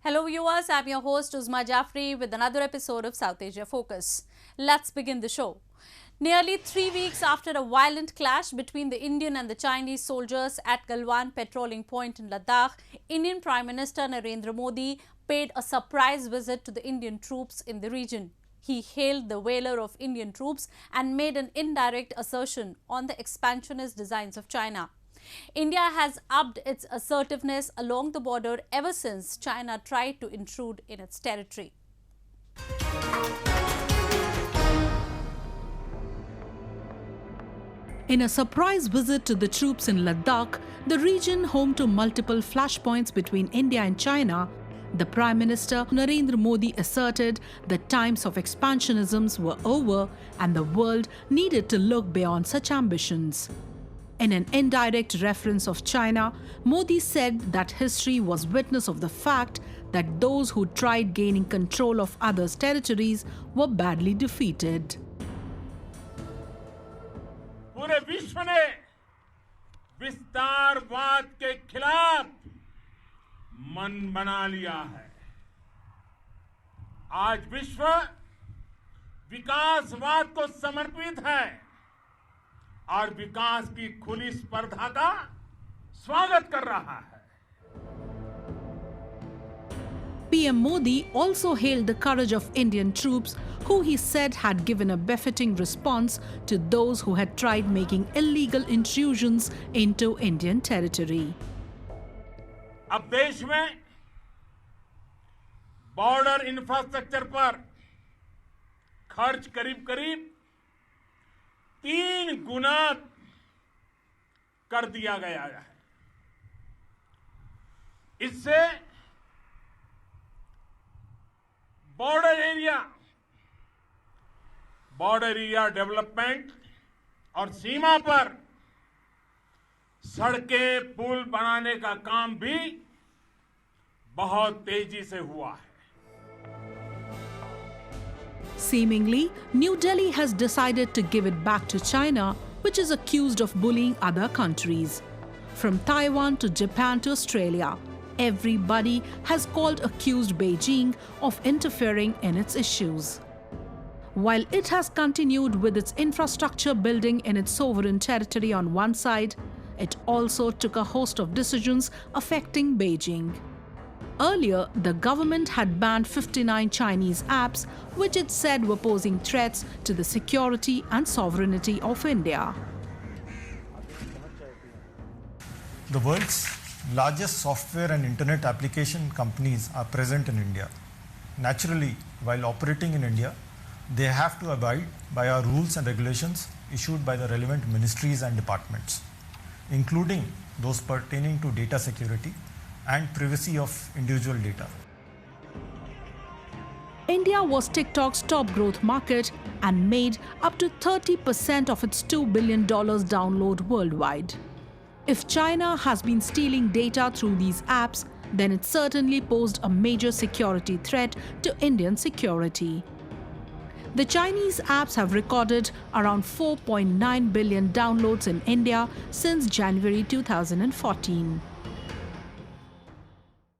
Hello viewers, I'm your host Uzma Jafri with another episode of South Asia Focus. Let's begin the show. Nearly 3 weeks after a violent clash between the Indian and the Chinese soldiers at Galwan patrolling point in Ladakh, Indian Prime Minister Narendra Modi paid a surprise visit to the Indian troops in the region. He hailed the valor of Indian troops and made an indirect assertion on the expansionist designs of China. India has upped its assertiveness along the border ever since China tried to intrude in its territory. In a surprise visit to the troops in Ladakh, the region home to multiple flashpoints between India and China, the Prime Minister Narendra Modi asserted that times of expansionism were over and the world needed to look beyond such ambitions. In an indirect reference of China, Modi said that history was witness of the fact that those who tried gaining control of others' territories were badly defeated. पूरे विश्व ने विस्तारवाद के खिलाफ मन बना लिया है। आज विश्व विकासवाद को समर्पित है और विकास की खुली स्पर्धा का स्वागत कर रहा है। PM Modi also hailed the courage of Indian troops, who he said had given a befitting response to those who had tried making illegal intrusions into Indian territory. अब देश में बॉर्डर इंफ्रास्ट्रक्चर पर खर्च करीब 3 गुना कर दिया गया है। इससे बॉर्डर एरिया डेवलपमेंट और सीमा पर सड़कें पुल बनाने का काम भी बहुत तेजी से हुआ है। Seemingly, New Delhi has decided to give it back to China, which is accused of bullying other countries. From Taiwan to Japan to Australia, everybody has accused Beijing of interfering in its issues. While it has continued with its infrastructure building in its sovereign territory on one side, it also took a host of decisions affecting Beijing. Earlier, the government had banned 59 Chinese apps, which it said were posing threats to the security and sovereignty of India. The world's largest software and internet application companies are present in India. Naturally, while operating in India, they have to abide by our rules and regulations issued by the relevant ministries and departments, including those pertaining to data security and privacy of individual data. India was TikTok's top growth market and made up to 30% of its $2 billion download worldwide. If China has been stealing data through these apps, then it certainly posed a major security threat to Indian security. The Chinese apps have recorded around 4.9 billion downloads in India since January 2014.